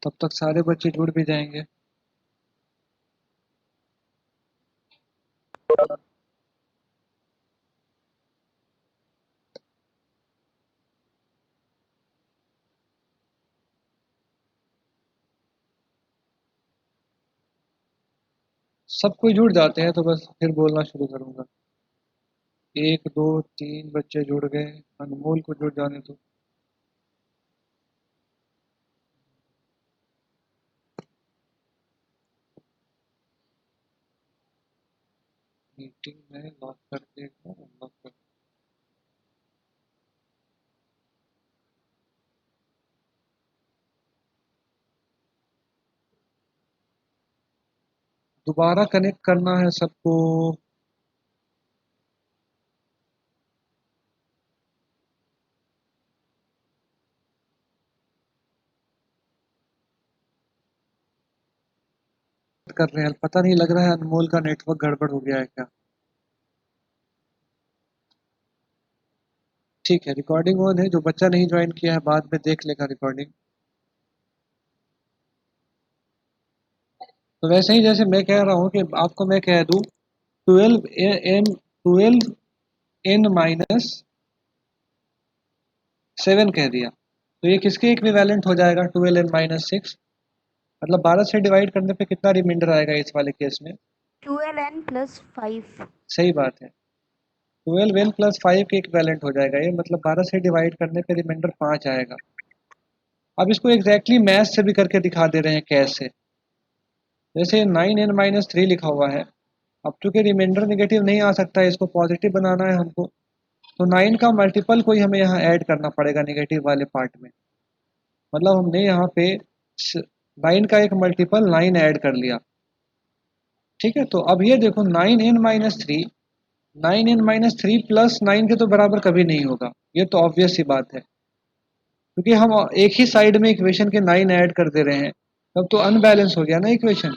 तब तक सारे बच्चे जुड़ भी जाएंगे। सब कोई जुड़ जाते हैं तो बस फिर बोलना शुरू करूंगा। 1 2 3 बच्चे जुड़ गए। अनमोल को जुड़ जाने दो। मीटिंग में लॉक कर देगा, लॉक कर। दोबारा कनेक्ट करना है सबको। कर रहे हैं, पता नहीं, लग रहा है अनमोल का नेटवर्क गड़बड़ हो गया है क्या। ठीक है, रिकॉर्डिंग ऑन है। जो बच्चा नहीं ज्वाइन किया है बाद में देख लेगा रिकॉर्डिंग। तो वैसे ही जैसे मैं कह रहा हूँ कि आपको मैं कह दूँ 12n -7 कह दिया, तो ये किसके इक्विवेलेंट हो जाएगा? 12n-6। मतलब 12 से डिवाइड करने पे कितना रिमाइंडर आएगा इस वाले केस में? 12n+5। सही बात है, 12n+5 के इक्विवेलेंट हो जाएगा ये। मतलब 12 से डिवाइड करने पे रिमाइंडर 5 आएगा। अब इसको एग्जैक्टली मैथ से भी करके दिखा दे रहे हैं कैसे। जैसे 9n-3 लिखा हुआ है। अब चूंकि रिमाइंडर नेगेटिव नहीं आ सकता है, इसको पॉजिटिव बनाना है हमको, तो 9 का मल्टीपल कोई हमें यहाँ ऐड करना पड़ेगा नेगेटिव वाले पार्ट में। मतलब हमने यहाँ पे 9 का एक मल्टीपल 9 ऐड कर लिया। ठीक है, तो अब ये देखो 9n-3, 9n-3 प्लस 9 के तो बराबर कभी नहीं होगा। ये तो ऑब्वियस सी बात है, क्योंकि हम एक ही साइड में इक्वेशन के 9 ऐड कर दे रहे हैं। तब तो अनबैलेंस हो गया ना इक्वेशन।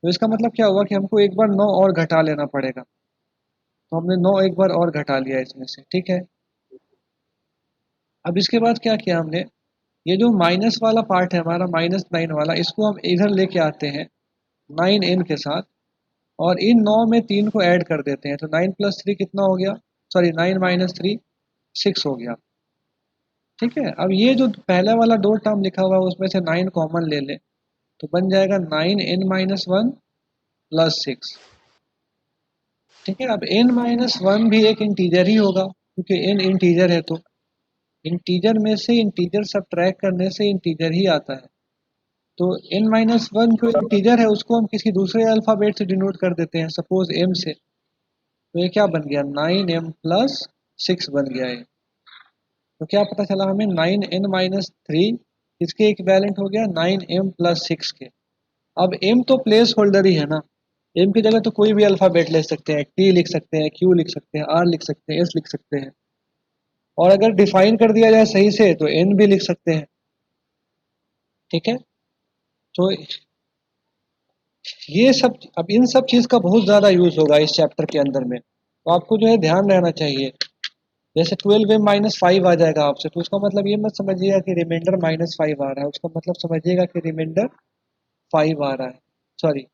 तो इसका मतलब क्या हुआ कि हमको एक बार 9 और घटा लेना पड़ेगा। तो हमने 9 एक बार और घटा लिया इसमें से। ठीक है, अब इसके बाद क्या किया हमने, ये जो माइनस वाला पार्ट है हमारा, -9 वाला, इसको हम इधर लेके आते हैं 9n के साथ, और इन 9 में 3 को ऐड कर देते हैं। तो 9+3 कितना हो गया? सॉरी, 9-3 6 हो गया। ठीक है, अब ये जो पहला वाला दो टर्म लिखा हुआ है उसमें से 9 कॉमन ले ले, तो बन जाएगा 9n-1 + 6। ठीक है, अब n-1 भी एक इंटीजर ही होगा, क्योंकि n इंटीजर है, तो इंटीजर में से इंटीजर सब्ट्रैक्ट करने से इंटीजर ही आता है। तो n-1 जो इंटीजर है उसको हम किसी दूसरे अल्फाबेट से डिनोट कर देते हैं, सपोज m से। तो ये क्या बन गया? 9m+6 बन गया ये। तो क्या पता चला हमें? 9n-3 इसके इक्विवेलेंट हो गया 9m+6 के। अब m तो प्लेस होल्डर ही है ना। m की जगह तो कोई भी अल्फाबेट ले सकते हैं, t लिख सकते हैं, q लिख सकते हैं, r लिख सकते हैं, s लिख सकते हैं। और अगर डिफाइन कर दिया जाए सही से तो n भी लिख सकते हैं। ठीक है, तो ये सब, अब इन सब चीज का बहुत ज्यादा यूज होगा इस चैप्टर के अंदर में, तो आपको जो है ध्यान रहना चाहिए। जैसे 12m-5 आ जाएगा आपसे, तो उसका मतलब ये मत समझिएगा कि रिमाइंडर -5 आ रहा है, उसका मतलब समझिएगा कि रिमाइंडर 5 आ रहा है। सॉरी,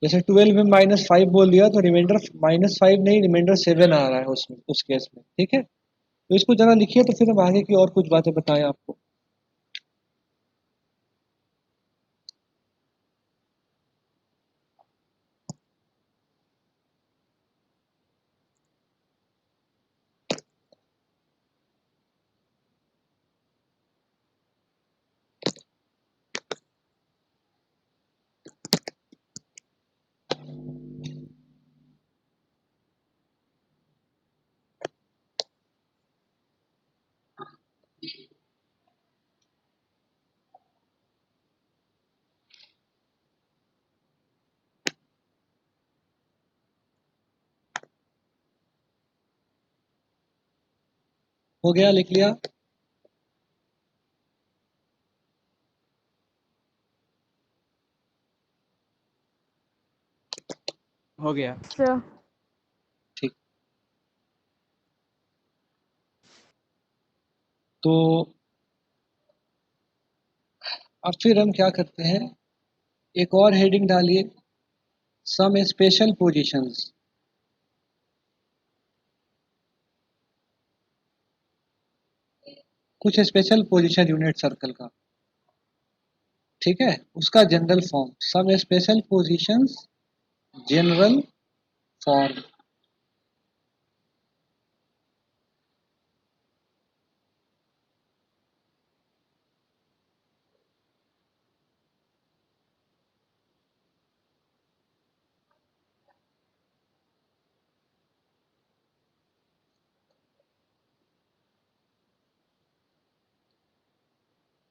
जैसे 12m-5 बोल दिया तो रिमाइंडर -5 नहीं, रिमाइंडर 7 आ रहा है उसमें, उस केस में। ठीक है, तो इसको जरा लिखिए, तो फिर हम आगे की और कुछ बातें बताएं आपको। हो गया? लिख लिया? हो गया। सर। ठीक, तो अब फिर हम क्या करते हैं, एक और हेडिंग डालिए, सम स्पेशल पोजीशंस। कुछ स्पेशल पोजीशन यूनिट सर्कल का, ठीक है, उसका general form, some special positions general form.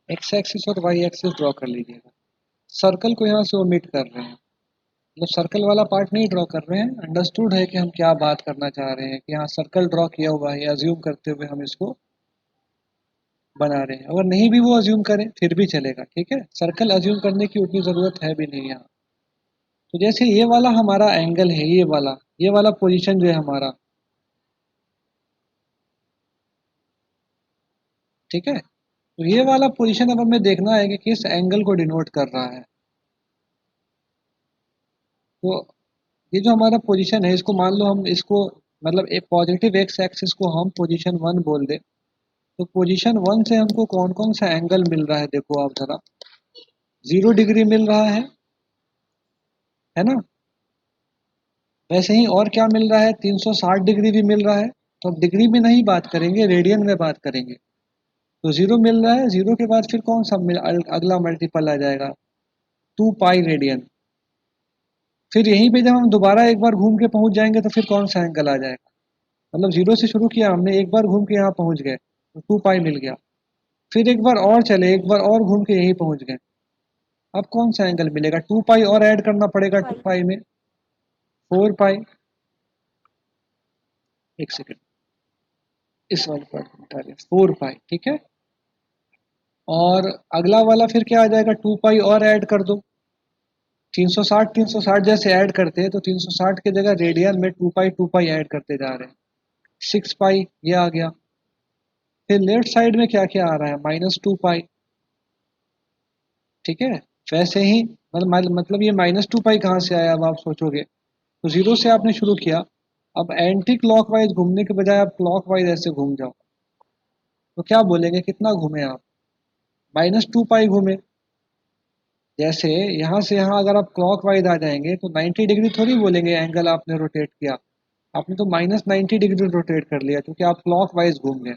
X axis और वाई एक्सिस ड्रॉ कर लीजिएगा। सर्कल को यहाँ से ओमिट कर रहे हैं, मतलब सर्कल वाला पार्ट नहीं ड्रॉ कर रहे हैं। अंडरस्टूड है कि हम क्या बात करना चाह रहे हैं, कि यहाँ सर्कल ड्रॉ किया हुआ है, अज्यूम करते हुए हम इसको बना रहे हैं। अगर नहीं भी वो अज्यूम करें फिर भी चलेगा, ठीक है, सर्कल अज्यूम करने की उतनी ज़रूरत है भी नहीं यहाँ। तो जैसे ये वाला हमारा एंगल है, ये वाला पोजीशन जो है हमारा, ठीक है, तो ये वाला पोजीशन अब हमें देखना है कि किस एंगल को डिनोट कर रहा है। तो ये जो हमारा पोजीशन है, इसको मान लो हम इसको, मतलब एक पॉजिटिव एक्स एक्सिस को हम पोजीशन 1 बोल दे, तो पोजीशन 1 से हमको कौन कौन सा एंगल मिल रहा है, देखो आप जरा, 0 डिग्री मिल रहा है ना। वैसे ही और क्या मिल रहा है, 360 डिग्री भी मिल रहा है। तो अब डिग्री में नहीं बात करेंगे, रेडियन में बात करेंगे। तो 0 मिल रहा है, 0 के बाद फिर कौन सा अगला मल्टीपल आ जाएगा, 2 पाई रेडियन। फिर यहीं पे जब हम दोबारा एक बार घूम के पहुंच जाएंगे तो फिर कौन सा एंगल आ जाएगा, मतलब 0 से शुरू किया हमने, एक बार घूम के यहाँ पहुंच गए तो 2 पाई मिल गया। फिर एक बार और चले, एक बार और घूम के यहीं पहुंच गए, अब कौन सा एंगल मिलेगा, 2 पाई और ऐड करना पड़ेगा 2 पाई में, 4 पाई। एक सेकेंड, इस वाले पार्ट को बता रहे, 4 पाई, ठीक है। और अगला वाला फिर क्या आ जाएगा, 2 पाई और ऐड कर दो। 360 जैसे ऐड करते हैं तो 360 की जगह रेडियन में 2 पाई ऐड करते जा रहे हैं, 6 पाई ये आ गया। फिर लेफ्ट साइड में क्या क्या आ रहा है, -2 पाई, ठीक है। वैसे ही मतलब ये -2 पाई कहाँ से आया, अब आप सोचोगे तो 0 से आपने शुरू किया, अब एंटी क्लॉकवाइज घूमने के बजाय आप क्लॉकवाइज ऐसे घूम जाओ, तो क्या बोलेंगे, कितना घूमे आप, -2 पाई घूमे। जैसे यहाँ से यहाँ अगर आप क्लॉकवाइज आ जाएंगे तो 90 डिग्री थोड़ी बोलेंगे एंगल आपने रोटेट किया, आपने तो -90 डिग्री रोटेट कर लिया क्योंकि आप क्लॉकवाइज घूम गए।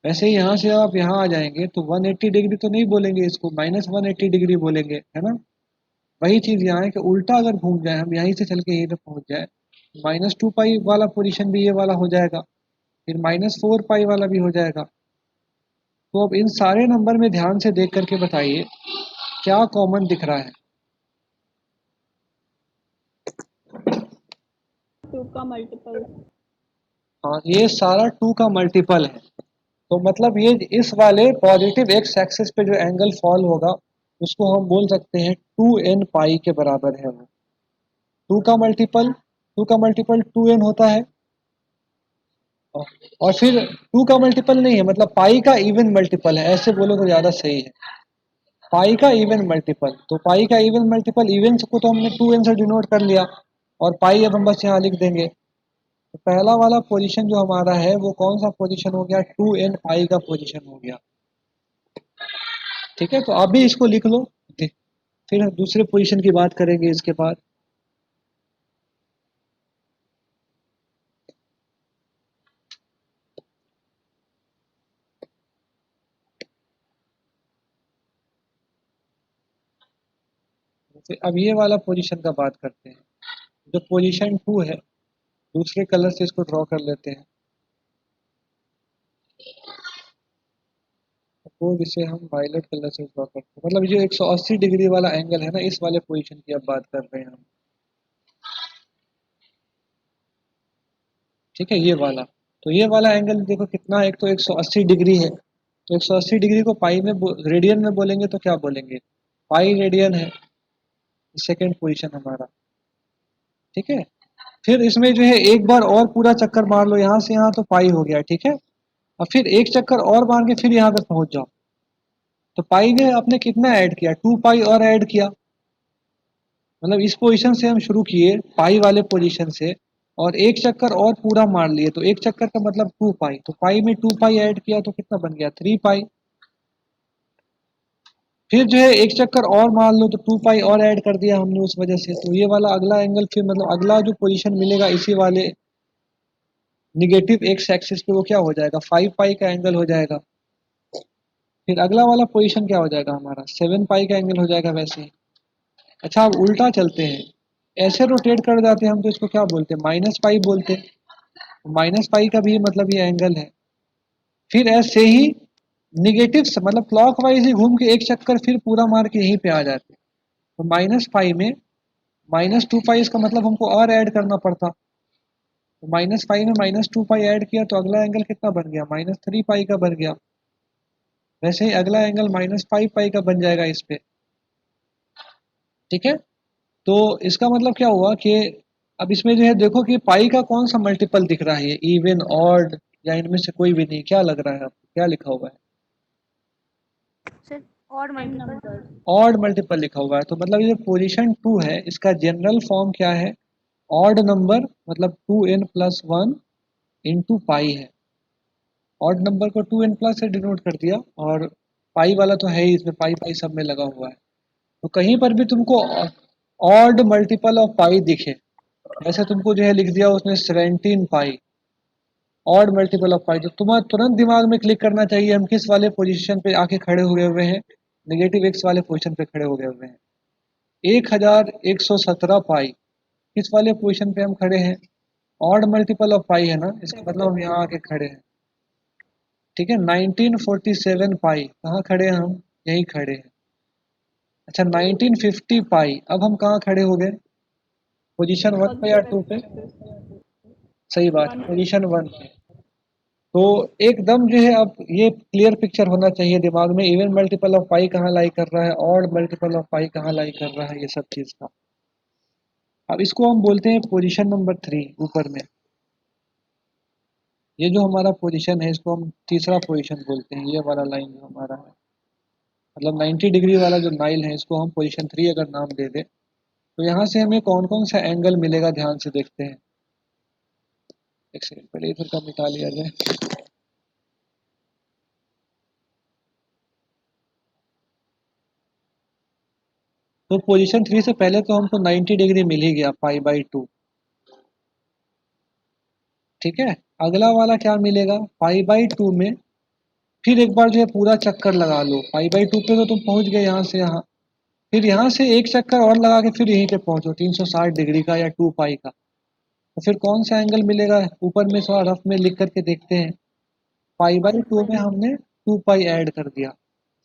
वैसे ही यहाँ से आप यहाँ आ जाएंगे तो 180 डिग्री तो नहीं बोलेंगे, इसको -180 डिग्री बोलेंगे, है ना। वही चीज़ यहाँ है कि उल्टा अगर घूम जाए, हम यहीं से चल के यहीं पे पहुँच जाए, -2 पाई वाला पोजीशन भी ये वाला हो जाएगा, फिर -4 पाई वाला भी हो जाएगा। तो अब इन सारे नंबर में ध्यान से देख करके बताइए क्या कॉमन दिख रहा है। 2 का मल्टीपल। हाँ, ये सारा 2 का मल्टीपल है। तो मतलब ये इस वाले पॉजिटिव एक्स एक्सिस पे जो एंगल फॉल होगा उसको हम बोल सकते हैं 2n पाई के बराबर है वो। 2 का मल्टीपल 2n होता है, और फिर 2 का मल्टीपल नहीं है, मतलब पाई का इवन मल्टीपल है, ऐसे बोलो तो ज़्यादा सही है, पाई का इवन मल्टीपल। तो पाई का इवन मल्टीपल, इवन को तो हमने 2n से डिनोट कर लिया, और पाई अब हम बस यहाँ लिख देंगे। तो पहला वाला पोजीशन जो हमारा है वो कौन सा पोजीशन हो गया, 2n पाई का पोजीशन हो गया, ठीक है। तो अभी इसको लिख लो, फिर हम दूसरे पोजीशन की बात करेंगे इसके बाद। फिर अब ये वाला पोजीशन का बात करते हैं, जो पोजीशन 2 है, दूसरे कलर से इसको ड्रॉ कर लेते हैं। सपोज इसे हम वायलेट कलर से ड्रॉ करते हैं, मतलब जो 180 डिग्री वाला एंगल है ना, इस वाले पोजीशन की अब बात कर रहे हैं हम, ठीक है, ये वाला। तो ये वाला एंगल देखो कितना है, एक तो 180 डिग्री है, तो 180 डिग्री को पाई में रेडियन में बोलेंगे तो क्या बोलेंगे, पाई रेडियन है, सेकेंड पोजीशन हमारा, ठीक है। फिर इसमें जो है एक बार और पूरा चक्कर मार लो, यहाँ से यहाँ तो पाई हो गया, ठीक है। और फिर एक चक्कर और मार के फिर यहाँ पे पहुंच जाओ, तो पाई में आपने कितना ऐड किया, 2 पाई और ऐड किया। मतलब इस पोजीशन से हम शुरू किए पाई वाले पोजीशन से, और एक चक्कर और पूरा मार लिए, तो एक चक्कर का मतलब 2 पाई, तो पाई में 2 पाई ऐड किया तो कितना बन गया, 3 पाई। फिर जो है एक चक्कर और मार लो तो 2 पाई और ऐड कर दिया हमने उस वजह से, तो ये वाला अगला एंगल फिर मतलब अगला जो पोजीशन मिलेगा इसी वाले निगेटिव एक्स एक्सिस पे वो क्या हो जाएगा, 5 पाई का एंगल हो जाएगा। फिर अगला वाला पोजीशन क्या हो जाएगा हमारा, 7 पाई का एंगल हो जाएगा वैसे ही। अच्छा अब उल्टा चलते हैं, ऐसे रोटेट कर जाते हैं हम, तो इसको क्या बोलते हैं, माइनस पाई बोलते हैं। माइनस पाई का भी मतलब ये एंगल है। फिर ऐसे ही निगेटिव से मतलब क्लॉकवाइज ही घूम के एक चक्कर फिर पूरा मार के यहीं पे आ जाते हैं। तो माइनस पाई में -2 पाई इसका मतलब हमको और ऐड करना पड़ता, तो माइनस पाई में -2 पाई ऐड किया तो अगला एंगल कितना बन गया, -3 पाई का बन गया। वैसे ही अगला एंगल -5 पाई का बन जाएगा इस पे। ठीक है, तो इसका मतलब क्या हुआ कि अब इसमें जो है देखो कि पाई का कौन सा मल्टीपल दिख रहा है, इवन ऑड या इनमें से कोई भी नहीं, क्या लग रहा है आपको, क्या लिखा हुआ है, sir odd n multiple. Number. Odd multiple लिखा हुआ है। तो मतलब ये पोजीशन 2 है, इसका जनरल फॉर्म क्या है, ऑड नंबर मतलब 2n+1 इंटू पाई है। ऑड नंबर को 2n+ से डिनोट कर दिया, और पाई वाला तो है ही इसमें, पाई पाई सब में लगा हुआ है। तो कहीं पर भी तुमको ऑड मल्टीपल ऑफ पाई दिखे, जैसे तुमको जो है लिख दिया उसने 17 पाई, ऑड मल्टीपल ऑफ पाई, तो तुम्हारा तुरंत दिमाग में क्लिक करना चाहिए हम किस वाले पोजीशन पे आके खड़े हुए हुए हैं, नेगेटिव एक्स वाले पोजीशन पे खड़े हो गए हुए हैं। 1117 पाई, किस वाले पोजीशन पे हम खड़े हैं, ऑड मल्टीपल ऑफ पाई है ना, इसका मतलब हम यहाँ आके खड़े हैं। ठीक है, 1947 पाई, कहाँ खड़े हैं हम, यहीं खड़े हैं। अच्छा 1950 पाई, अब हम कहाँ खड़े हो गए, पोजीशन 1 पे या 2 पे, सही बात है, 1 पे। पोजीशन 1 पे। तो एकदम जो है अब ये क्लियर पिक्चर होना चाहिए दिमाग में, इवन मल्टीपल ऑफ पाई कहाँ लाई कर रहा है, ऑड मल्टीपल ऑफ पाई कहाँ लाई कर रहा है, ये सब चीज़ का। अब इसको हम बोलते हैं पोजीशन नंबर 3 ऊपर में, ये जो हमारा पोजीशन है इसको हम तीसरा पोजीशन बोलते हैं, ये वाला लाइन जो हमारा है, मतलब 90 डिग्री वाला जो नाइल है इसको हम पोजीशन 3 अगर नाम दे दें, तो यहाँ से हमें कौन कौन सा एंगल मिलेगा ध्यान से देखते हैं। एक सेकंड, पहले इधर का मिटा लिया जाए। तो पोजीशन 3 से पहले तो हमको 90 डिग्री मिल ही गया, पाई/2। ठीक है, अगला वाला क्या मिलेगा, पाई/2 में फिर एक बार जो है पूरा चक्कर लगा लो, पाई/2 पे तो तुम पहुंच गए यहाँ से यहाँ, फिर यहाँ से एक चक्कर और लगा के फिर यहीं पे पहुंचो 360 डिग्री का या 2 पाई का, तो फिर कौन सा एंगल मिलेगा, ऊपर में थोड़ा रफ में लिख करके देखते हैं। पाई/2 में हमने 2 पाई ऐड कर दिया,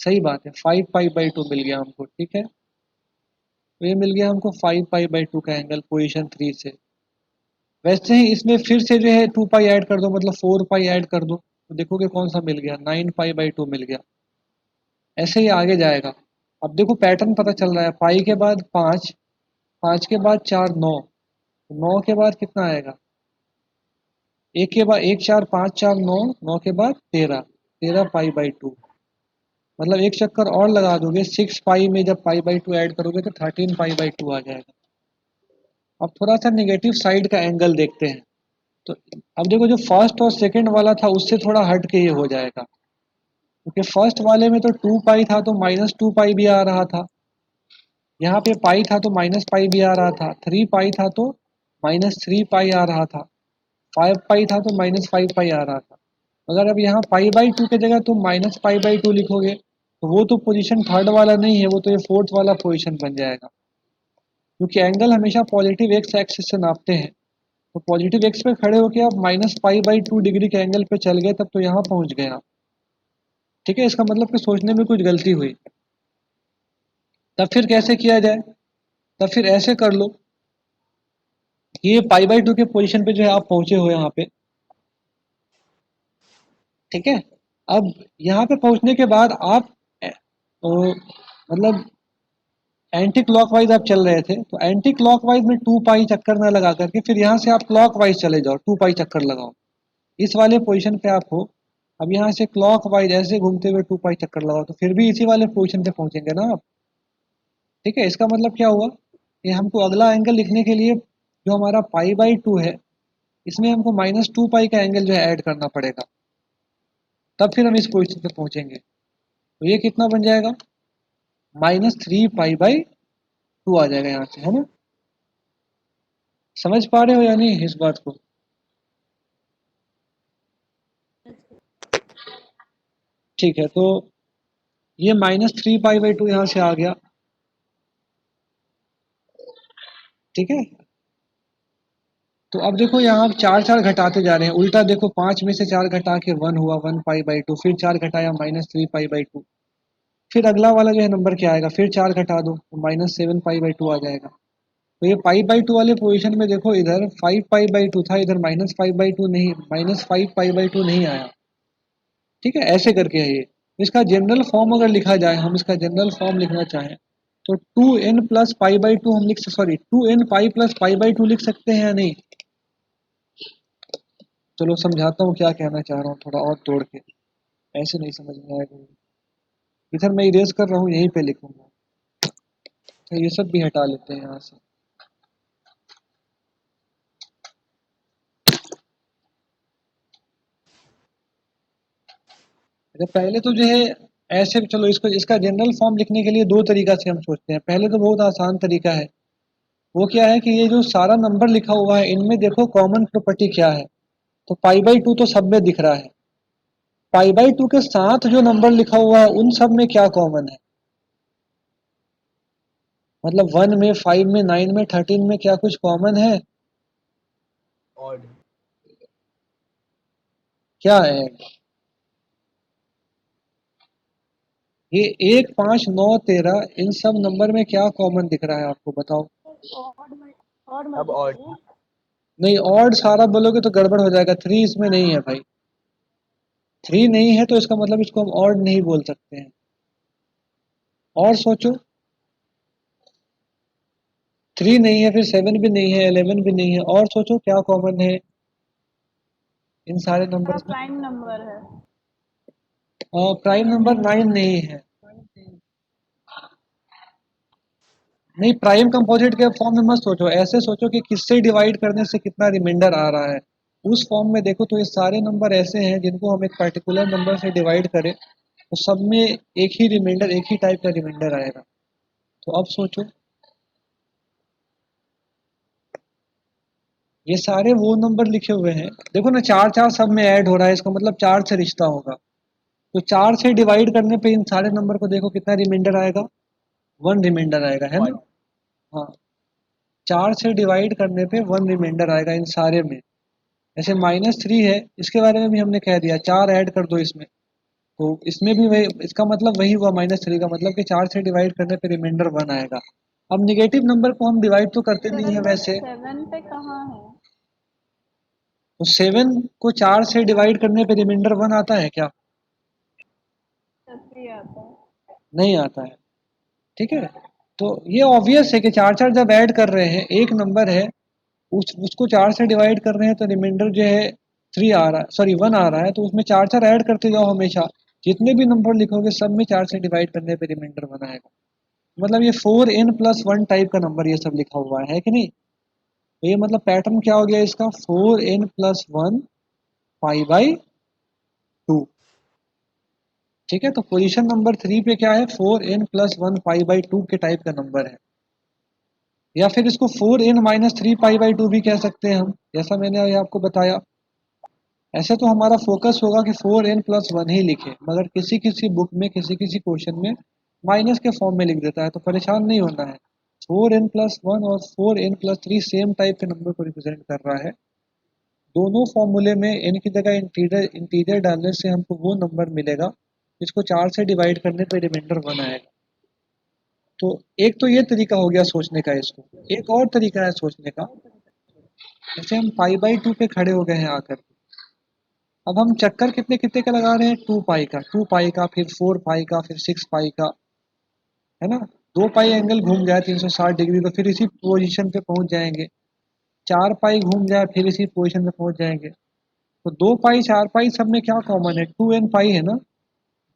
सही बात है, 5 पाई/2 मिल गया हमको। ठीक है, तो ये मिल गया हमको 5 पाई/2 का एंगल पोजीशन 3 से। वैसे ही इसमें फिर से जो है 2 पाई ऐड कर दो, मतलब 4 पाई ऐड कर दो, तो देखोगे कौन सा मिल गया, 9 पाई/2 मिल गया। ऐसे ही आगे जाएगा। अब देखो पैटर्न पता चल रहा है, पाई के बाद 5, 5 के बाद 4 9, 9 के बाद कितना आएगा, एक के बाद 1 4 5 4 9, 9 के बाद 13, 13 पाई/2, मतलब एक चक्कर और लगा दोगे 6 पाई में, जब पाई/2 ऐड करोगे तो 13 पाई/2 आ जाएगा। अब थोड़ा सा निगेटिव साइड का एंगल देखते हैं, तो अब देखो जो फर्स्ट और सेकंड वाला था उससे थोड़ा हट के ये हो जाएगा, क्योंकि फर्स्ट वाले में तो 2 पाई था तो -2 पाई भी आ रहा था, यहाँ पे पाई था तो -पाई भी आ रहा था, 3 पाई था तो -3 पाई आ रहा था, 5 पाई था तो -5 पाई आ रहा था। अगर अब यहाँ पाई/2 की जगह तुम -पाई/2 लिखोगे तो वो तो पोजीशन थर्ड वाला नहीं है, वो तो ये फोर्थ वाला पोजीशन बन जाएगा, क्योंकि एंगल हमेशा पॉजिटिव एक्स एक्सिस से नापते हैं। तो पॉजिटिव एक्स पे खड़े होके आप -पाई/2 डिग्री के एंगल पे चल गए, तब तो यहाँ पहुँच गए आप। ठीक है, इसका मतलब कि सोचने में कुछ गलती हुई। तब फिर कैसे किया जाए, तब फिर ऐसे कर लो, ये पाई/2 के पोजीशन पे जो है आप पहुंचे हो यहाँ पे। ठीक है, अब यहाँ पे पहुंचने के बाद आप मतलब एंटी क्लॉकवाइज आप चल रहे थे, तो एंटी क्लॉकवाइज में 2 पाई चक्कर ना लगा करके फिर यहाँ से आप क्लॉकवाइज चले जाओ, 2 पाई चक्कर लगाओ, इस वाले पोजीशन पे आप हो। अब यहाँ से क्लॉक वाइज ऐसे घूमते हुए 2 पाई चक्कर लगाओ तो फिर भी इसी वाले पोजीशन पे पहुंचेंगे ना आप। ठीक है, इसका मतलब क्या हुआ कि हमको अगला एंगल लिखने के लिए जो हमारा पाई/2 है इसमें हमको -2 पाई का एंगल जो है ऐड करना पड़ेगा, तब फिर हम इस पोजीशन पे पहुंचेंगे। तो ये कितना बन जाएगा, -3 पाई/2 आ जाएगा यहाँ से, है ना। समझ पा रहे हो या नहीं इस बात को। ठीक है, तो ये -3 पाई/2 यहाँ से आ गया। ठीक है, तो अब देखो यहाँ आप 4 घटाते जा रहे हैं, उल्टा देखो 5 में से 4 घटा के 1 हुआ 1 पाई/2, फिर 4 घटाया -3 पाई/2, फिर अगला वाला जो है नंबर क्या आएगा, फिर 4 घटा दो तो -7 पाई/2 आ जाएगा। तो ये पाई/2 वाले पोजीशन में देखो इधर 5 पाई/2 था, इधर -5/2 नहीं, -5 पाई/2 नहीं आया। ठीक है, ऐसे करके है ये। इसका जनरल फॉर्म अगर लिखा जाए, हम इसका जनरल फॉर्म लिखना चाहें तो 2n प्लस पाई/2 हम लिख, सॉरी 2n पाई प्लस पाई/2 लिख सकते हैं या नहीं। चलो समझाता हूँ क्या कहना चाह रहा हूँ थोड़ा और तोड़ के, ऐसे नहीं समझ में आएगा। इधर मैं इरेज कर रहा हूँ, यहीं पे लिखूंगा, तो ये सब भी हटा लेते हैं यहाँ से। अच्छा, पहले तो जो है ऐसे, चलो इसको, इसका जनरल फॉर्म लिखने के लिए दो तरीका से हम सोचते हैं। पहले तो बहुत आसान तरीका है, वो क्या है कि ये जो सारा नंबर लिखा हुआ है इनमें देखो कॉमन प्रॉपर्टी क्या है। तो पाई/2 तो सब में दिख रहा है, पाई/2 के साथ जो नंबर लिखा हुआ है उन सब में क्या कॉमन है, मतलब 1 में, 5 में, 9 में, 13 में क्या कुछ कॉमन है। ऑड। क्या है ये 1, 5, 9, 13 इन सब नंबर में क्या कॉमन दिख रहा है आपको, बताओ। और अब ऑड। मल्टीपल है। नहीं, ऑड सारा बोलोगे तो गड़बड़ हो जाएगा, 3 इसमें नहीं है भाई। 3 नहीं है तो इसका मतलब इसको हम ऑड नहीं बोल सकते हैं। और सोचो, 3 नहीं है, फिर 7 भी नहीं है, 11 भी नहीं है, और सोचो क्या कॉमन है इन सारे हमारा नंबर्स में। प्राइम नंबर है। प्राइम नंबर 9 नहीं है। नहीं, प्राइम कंपोजिट के फॉर्म में मत सोचो, ऐसे सोचो कि किससे डिवाइड करने से कितना रिमाइंडर आ रहा है। उस फॉर्म में देखो तो ये सारे नंबर ऐसे हैं जिनको हम एक पर्टिकुलर नंबर से डिवाइड करें तो सब में एक ही रिमाइंडर, एक ही टाइप का रिमाइंडर आएगा। तो अब सोचो, ये सारे वो नंबर लिखे हुए हैं, देखो ना 4 4 सब में ऐड हो रहा है, इसका मतलब 4 से रिश्ता होगा। तो 4 से डिवाइड करने पे इन सारे नंबर को देखो कितना रिमाइंडर आएगा, 1 रिमाइंडर आएगा, है ना। वन। हाँ, 4 से डिवाइड करने पे 1 रिमाइंडर आएगा इन सारे में। जैसे -3 है, इसके बारे में भी हमने कह दिया 4 ऐड कर दो इसमें, तो इसमें भी वही, इसका मतलब वही हुआ -3 का मतलब कि 4 से डिवाइड करने पे रिमाइंडर 1 आएगा। अब निगेटिव नंबर को हम डिवाइड तो करते नहीं है सर वैसे, 7 पे कहाँ है? तो 7 को 4 से डिवाइड करने पे रिमाइंडर 1 आता है क्या, 3 आता है। नहीं आता है। ठीक है, तो ये ऑब्वियस है कि 4 4 जब ऐड कर रहे हैं, एक नंबर है उसको 4 से डिवाइड कर रहे हैं तो रिमाइंडर जो है 3 आ रहा है, सॉरी 1 आ रहा है, तो उसमें 4 4 ऐड करते जाओ हमेशा, जितने भी नंबर लिखोगे सब में 4 से डिवाइड करने पे रिमाइंडर 1 आएगा। मतलब ये 4n+1 टाइप का नंबर ये सब लिखा हुआ है कि नहीं। तो ये मतलब पैटर्न क्या हो गया इसका, 4n+1 पाई/2। ठीक है, तो पोजीशन नंबर 3 पे क्या है, 4n+1 पाई/2 के टाइप का नंबर है, या फिर इसको 4n-3 पाई/2 भी कह सकते हैं हम, जैसा मैंने अभी आपको बताया। ऐसे तो हमारा फोकस होगा कि 4n+1 ही लिखे, मगर किसी किसी बुक में, किसी किसी क्वेश्चन में माइनस के फॉर्म में लिख देता है, तो परेशान नहीं होना है। 4n+1 और 4n+3 सेम टाइप के नंबर को रिप्रेजेंट कर रहा है। दोनों फॉर्मूले में n की जगह इंटीजर इंटीजर डालने से हमको वो नंबर मिलेगा जिसको 4 से डिवाइड करने पे रिमाइंडर 1 आएगा। तो एक तो ये तरीका हो गया सोचने का इसको। एक और तरीका है सोचने का, जैसे हम पाई/2 पे खड़े हो गए हैं आकर, अब हम चक्कर कितने कितने का लगा रहे हैं, 2 पाई का, 2 पाई का, फिर 4 पाई का, फिर 6 पाई का, है ना। 2 पाई एंगल घूम जाए 360 डिग्री तो फिर इसी पोजीशन पे पहुंच जाएंगे। 4 पाई घूम जाए फिर इसी पोजीशन पे पहुंच जाएंगे। तो 2 पाई 4 पाई सब में क्या कॉमन है, 2n पाई है ना।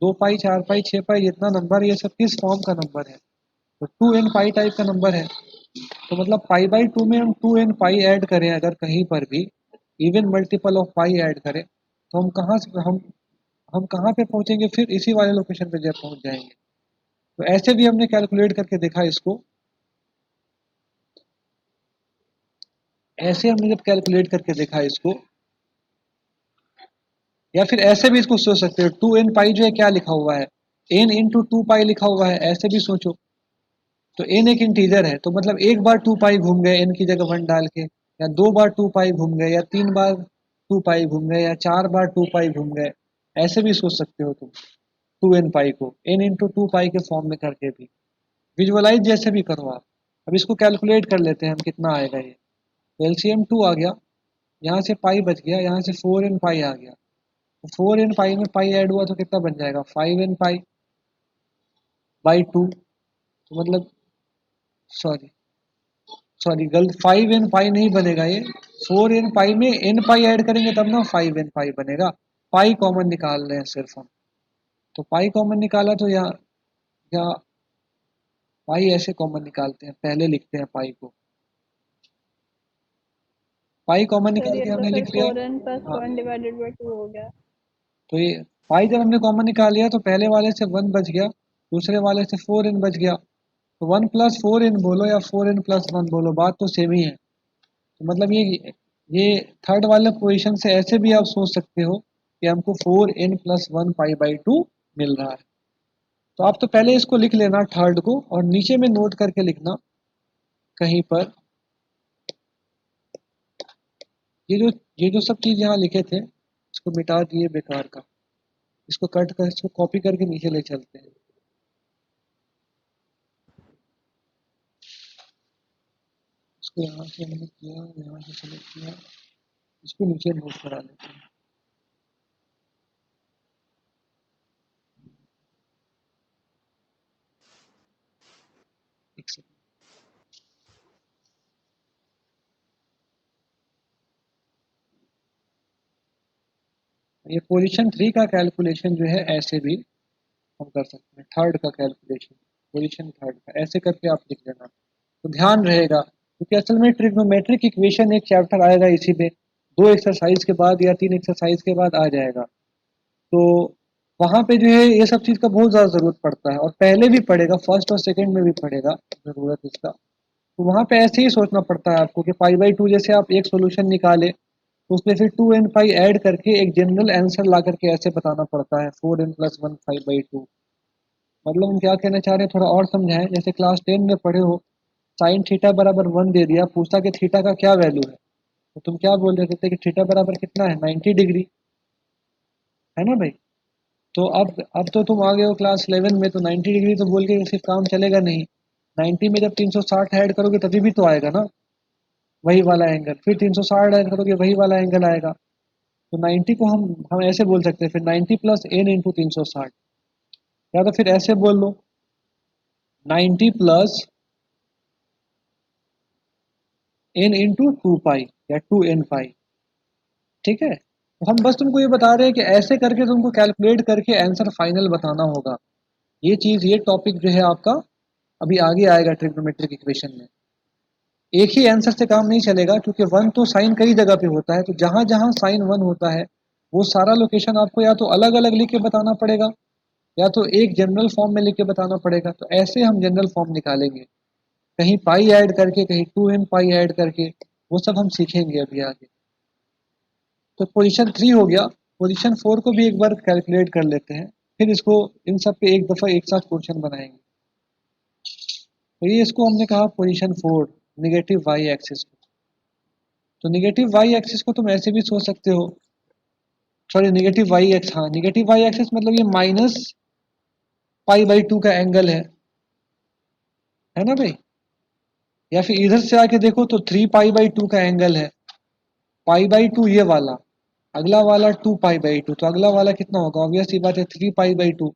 2 पाई 4 पाई 6 पाई जितना नंबर है ये सब किस फॉर्म का नंबर है, तो 2n पाई टाइप का नंबर है। तो मतलब पाई बाई 2 में हम 2n पाई ऐड करें अगर कहीं पर भी even multiple of pi add करें तो हम कहाँ से हम कहाँ पे पहुंचेंगे, फिर इसी वाले लोकेशन पे जब पहुंच जाएंगे। तो ऐसे भी हमने कैलकुलेट करके देखा इसको, ऐसे हमने जब कैलकुलेट करके देखा इसको, या फिर ऐसे भी इसको सोच सकते हो 2n पाई जो है क्या लिखा हुआ है, n इंटू 2 पाई लिखा हुआ है, ऐसे भी सोचो। तो n एक इंटीजर है तो मतलब एक बार 2 पाई घूम गए n की जगह 1 डाल के, या 2 बार 2 पाई घूम गए, या 3 बार 2 पाई घूम गए, या 4 बार 2 पाई घूम गए, ऐसे भी सोच सकते हो तुम 2n पाई को n इंटू 2 पाई के फॉर्म में करके भी विजुअलाइज जैसे भी करो आप। अब इसको कैलकुलेट कर लेते हैं हम कितना आएगा ये। तो एलसीएम 2 आ गया, यहाँ से पाई बच गया, यहाँ से 4n पाई आ गया। तो 4n पाई में पाई ऐड हुआ तो कितना बन जाएगा 5n पाई बाई 2। तो मतलब सॉरी सॉरी गलत, 5n पाई नहीं बनेगा ये, 4n पाई में n पाई ऐड करेंगे तब ना 5n पाई बनेगा। पाई कॉमन निकाल रहे हैं सिर्फ हम, तो पाई कॉमन निकाला तो यहाँ पाई ऐसे कॉमन निकालते हैं, पहले लिखते हैं पाई को, पाई कॉमन सर निकाल ये के तो हमने फिर लिख लिया। 4n प्लस हाँ 1 डिवाइडेड बाई 2 हो गया। तो ये पाई जब हमने कॉमन निकाल लिया तो पहले वाले से 1 बच गया, दूसरे वाले से 4n बच गया। तो 1 प्लस 4n बोलो या 4n प्लस 1 बोलो, बात तो सेम ही है। तो मतलब ये थर्ड वाले पोजीशन से ऐसे भी आप सोच सकते हो कि हमको 4n प्लस 1 पाई बाई 2 मिल रहा है। तो आप तो पहले इसको लिख लेना थर्ड को, और नीचे में नोट करके लिखना कहीं पर, ये जो सब चीज़ यहाँ लिखे थे इसको मिटा दिए बेकार का, इसको कट कर इसको कॉपी करके नीचे ले चलते हैं। इसको यहाँ से मैंने किया, यहाँ से सेलेक्ट किया, इसको नीचे नोट करा लेते हैं। एक सेकंड, ये पोजीशन 3 का कैलकुलेशन जो है ऐसे भी हम कर सकते हैं, थर्ड का कैलकुलेशन पोजीशन थर्ड का ऐसे करके आप लिख लेना तो ध्यान रहेगा, क्योंकि असल में ट्रिग्नोमेट्रिक इक्वेशन एक चैप्टर आएगा इसी पे, 2 एक्सरसाइज के बाद या 3 एक्सरसाइज के बाद आ जाएगा। तो वहाँ पे जो है ये सब चीज़ का बहुत ज़्यादा ज़रूरत पड़ता है, और पहले भी पड़ेगा, फर्स्ट और सेकंड में भी पड़ेगा ज़रूरत इसका। तो वहाँ पे ऐसे ही सोचना पड़ता है आपको कि पाई बाई 2 जैसे आप एक सॉल्यूशन निकाले तो उसमें फिर 2n पाई ऐड करके एक जनरल आंसर ला करके ऐसे बताना पड़ता है 4n प्लस 1 पाई बाई 2। मतलब हम क्या कहना चाह रहे हैं थोड़ा और समझाएं, जैसे क्लास 10 में पढ़े हो साइन थीटा बराबर 1 दे दिया, पूछा कि थीटा का क्या वैल्यू है, तो तुम क्या बोल रहे थे कि थीटा बराबर कितना है 90 डिग्री, है ना भाई। तो अब तो तुम आ गए हो क्लास 11 में, तो 90 डिग्री तो बोल के सिर्फ काम चलेगा नहीं, 90 में जब 360 ऐड करोगे तभी भी तो आएगा ना वही वाला एंगल, फिर 360 ऐड करोगे वही वाला एंगल आएगा। तो 90 को हम ऐसे बोल सकते हैं फिर 90 प्लस एन इंटू 360, या तो फिर ऐसे बोल लो 90 प्लस एन इंटू 2 पाई या 2n पाई, ठीक है। तो हम बस तुमको ये बता रहे हैं कि ऐसे करके तुमको कैलकुलेट करके आंसर फाइनल बताना होगा। ये चीज़ ये टॉपिक जो है आपका अभी आगे आएगा ट्रिग्नोमेट्रिक इक्वेशन में। एक ही आंसर से काम नहीं चलेगा, क्योंकि वन तो साइन कई जगह पे होता है, तो जहां जहां साइन वन होता है वो सारा लोकेशन आपको या तो अलग अलग लिख के बताना पड़ेगा, या तो एक जनरल फॉर्म में लिख के बताना पड़ेगा। तो ऐसे हम जनरल फॉर्म निकालेंगे, कहीं पाई ऐड करके, कहीं 2n पाई ऐड करके, वो सब हम सीखेंगे अभी आगे। तो पोजीशन 3 हो गया, पोजीशन 4 को भी एक बार कैलकुलेट कर लेते हैं, फिर इसको इन सब पे एक दफ़ा एक साथ क्वेश्चन बनाएंगे। तो ये इसको हमने कहा पोजीशन 4, निगेटिव वाई एक्सिस को। तो निगेटिव वाई एक्सिस को तुम ऐसे भी सोच सकते हो, सॉरी निगेटिव वाई एक्स, हाँ निगेटिव वाई एक्सिस मतलब ये माइनस पाई बाई 2 का एंगल है ना भाई। या फिर इधर से आके देखो तो 3 पाई बाई 2 का एंगल है, पाई बाई 2 ये वाला, अगला वाला 2 पाई बाई 2, तो अगला वाला कितना होगा, ऑब्वियस सी बात है 3 पाई बाई 2।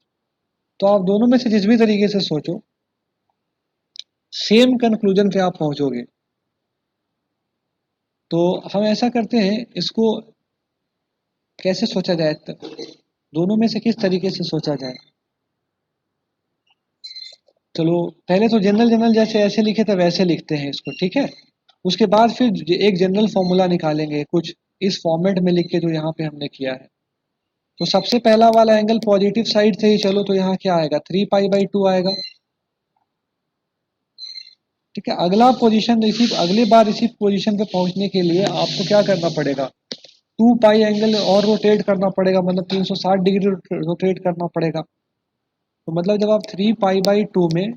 तो आप दोनों में से जिस भी तरीके से सोचो सेम कंक्लूजन पे आप पहुंचोगे। तो हम ऐसा करते हैं इसको कैसे सोचा जाए? दोनों में से किस तरीके से सोचा जाए? चलो पहले तो जनरल जनरल जैसे ऐसे लिखे थे वैसे लिखते हैं इसको, ठीक है। उसके बाद फिर एक जनरल फॉर्मूला निकालेंगे कुछ इस फॉर्मेट में लिख के जो यहाँ पे हमने किया है। तो सबसे पहला वाला एंगल पॉजिटिव साइड से ही चलो, तो यहाँ क्या आएगा? 3π/2 आएगा, ठीक है। अगला पोजीशन इसी अगली बार इसी पोजीशन पे पहुंचने के लिए आपको क्या करना पड़ेगा? 2π एंगल और रोटेट करना पड़ेगा, मतलब 360 डिग्री रोटेट करना पड़ेगा। तो मतलब जब आप 3π/2 में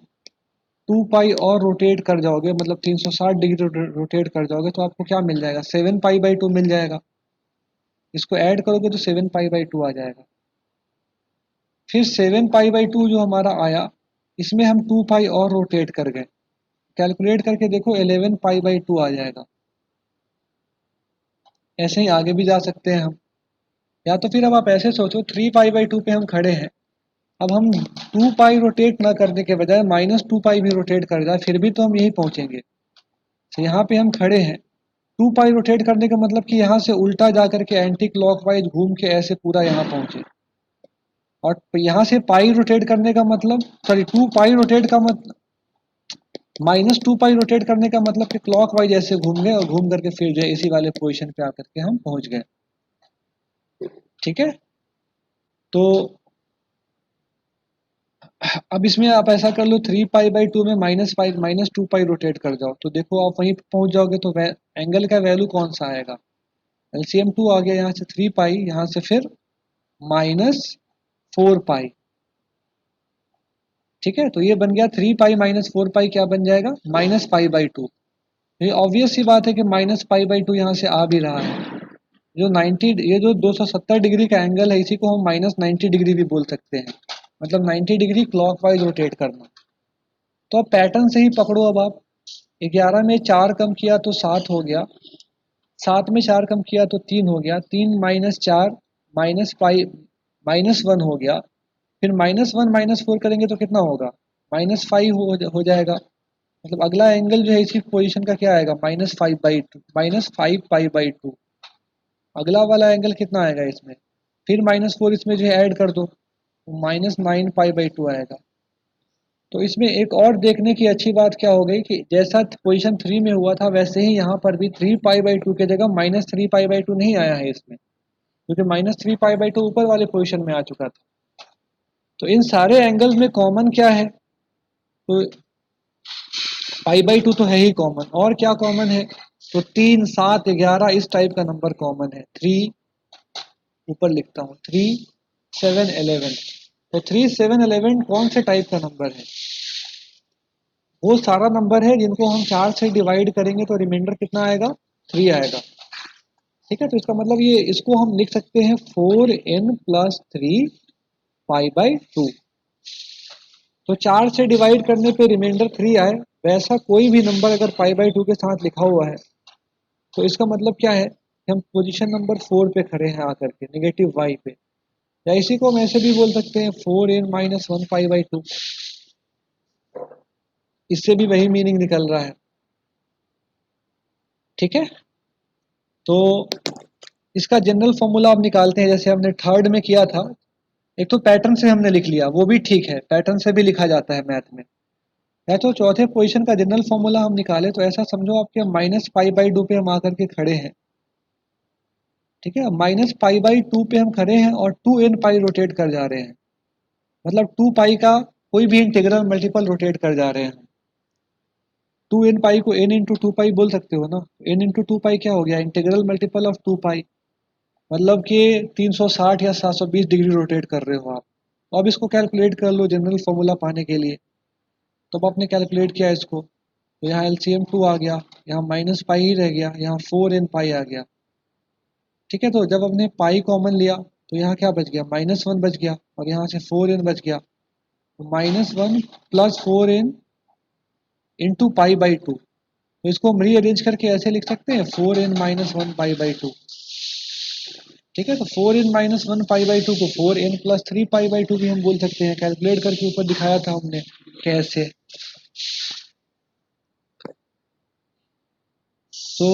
2π और रोटेट कर जाओगे, मतलब 360 डिग्री रोटेट कर जाओगे, तो आपको क्या मिल जाएगा? 7π/2 मिल जाएगा। इसको ऐड करोगे तो 7π/2 आ जाएगा। फिर 7π/2 जो हमारा आया, इसमें हम 2π और रोटेट कर गए, कैलकुलेट करके देखो 11π/2 आ जाएगा। ऐसे ही आगे भी जा सकते हैं हम, या तो फिर अब आप ऐसे सोचो 3π/2 पे हम खड़े हैं, अब हम 2π रोटेट ना करने के बजाय -2π भी रोटेट कर जाए फिर भी तो हम यही पहुंचेंगे। तो यहाँ पे हम खड़े हैं, 2π रोटेट करने का मतलब कि यहाँ से उल्टा जा करके एंटी क्लॉकवाइज घूम के ऐसे पूरा यहाँ पहुंचे, और यहाँ से पाई रोटेट करने का मतलब, सॉरी 2π रोटेट का मतलब -2π रोटेट करने का मतलब कि क्लॉकवाइज ऐसे घूम गए और घूम करके फिर जो है इसी वाले पोजीशन पे आकर के हम पहुंच गए, ठीक है। तो अब इसमें आप ऐसा कर लो 3π/2 में -2π रोटेट कर जाओ, तो देखो आप वहीं पहुंच जाओगे। तो एंगल का वैल्यू कौन सा आएगा? LCM 2 आ गया, यहाँ से 3π, यहाँ से फिर -4π, ठीक है। तो ये बन गया 3π -4π, क्या बन जाएगा? -π/2। ये ऑब्वियस सी बात है कि -π/2 यहाँ से आ भी रहा है। जो 90 ये जो 270 डिग्री का एंगल है, इसी को हम -90 डिग्री भी बोल सकते हैं, मतलब 90 डिग्री क्लॉकवाइज रोटेट करना। तो अब पैटर्न से ही पकड़ो। अब आप 11 में 4 कम किया तो 7 हो गया, 7 में 4 कम किया तो 3 हो गया, 3 -4 -1 हो गया, फिर -1 -4 करेंगे तो कितना होगा? -5 हो जाएगा। मतलब अगला एंगल जो है इसी पोजीशन का क्या आएगा? -5π/2। अगला वाला एंगल कितना आएगा इसमें? फिर -4 इसमें जो है ऐड कर दो, तो -9π/2 आएगा। तो इसमें एक और देखने की अच्छी बात क्या हो गई कि जैसा पोजीशन 3 में हुआ था वैसे ही यहाँ पर भी 3π/2 की जगह -3π/2 नहीं आया है इसमें, क्योंकि -3π/2 ऊपर वाले पोजीशन में आ चुका था। तो इन सारे एंगल्स में कॉमन क्या है? तो π/2 तो है ही कॉमन, और क्या कॉमन है? तो 3, 7, 11 इस टाइप का नंबर कॉमन है। 3 ऊपर लिखता हूँ, 3, 7, 11। तो 3, 7, 11 कौन से टाइप का नंबर है? वो सारा नंबर है जिनको हम 4 से डिवाइड करेंगे तो रिमाइंडर कितना आएगा? 3 आएगा, ठीक है। तो इसका मतलब ये इसको हम लिख सकते हैं 4n+3π/2। तो 4 से डिवाइड करने पे रिमाइंडर 3 आए, वैसा कोई भी नंबर अगर π/2 के साथ लिखा हुआ है तो इसका मतलब क्या है कि हम पोजीशन नंबर 4 पे खड़े हैं आकर के, नेगेटिव y पे। या इसी को हम ऐसे भी बोल सकते हैं 4n-1π/2, इससे भी वही मीनिंग निकल रहा है, ठीक है। तो इसका जनरल फॉर्मूला अब निकालते हैं, जैसे हमने थर्ड में किया था। एक तो पैटर्न से हमने लिख लिया, वो भी ठीक है, पैटर्न से भी लिखा जाता है मैथ में। या तो चौथे पोजीशन का जनरल फॉर्मूला हम निकाले, तो ऐसा समझो आपके -π/2 पे हम आकर के खड़े हैं, ठीक है। -π/2 पे हम खड़े हैं और 2n π रोटेट कर जा रहे हैं, मतलब 2π का कोई भी इंटीग्रल मल्टीपल रोटेट कर जा रहे हैं। 2n π को n इंटू 2π बोल सकते हो ना। n इंटू 2π क्या हो गया? इंटीग्रल मल्टीपल ऑफ 2π, मतलब कि 360 या 720 डिग्री रोटेट कर रहे हो आप। तो अब इसको कैलकुलेट कर लो जनरल फॉर्मूला पाने के लिए। तो अब आपने कैलकुलेट किया इसको, तो यहाँ LCM 2 आ गया, यहाँ -π ही रह गया, यहाँ 4n π आ गया, ठीक है। तो जब हमने पाई कॉमन लिया तो यहाँ क्या बच गया? -1 बच गया, और यहाँ से 4n बच गया। तो -1 + 4n इंटू π/2। तो इसको हम रीअरेंज करके ऐसे लिख सकते हैं 4n - 1 π/2, ठीक है। तो 4n - 1 π/2 को 4n + 3 π/2 भी हम बोल सकते हैं। कैलकुलेट करके ऊपर दिखाया था हमने कैसे। तो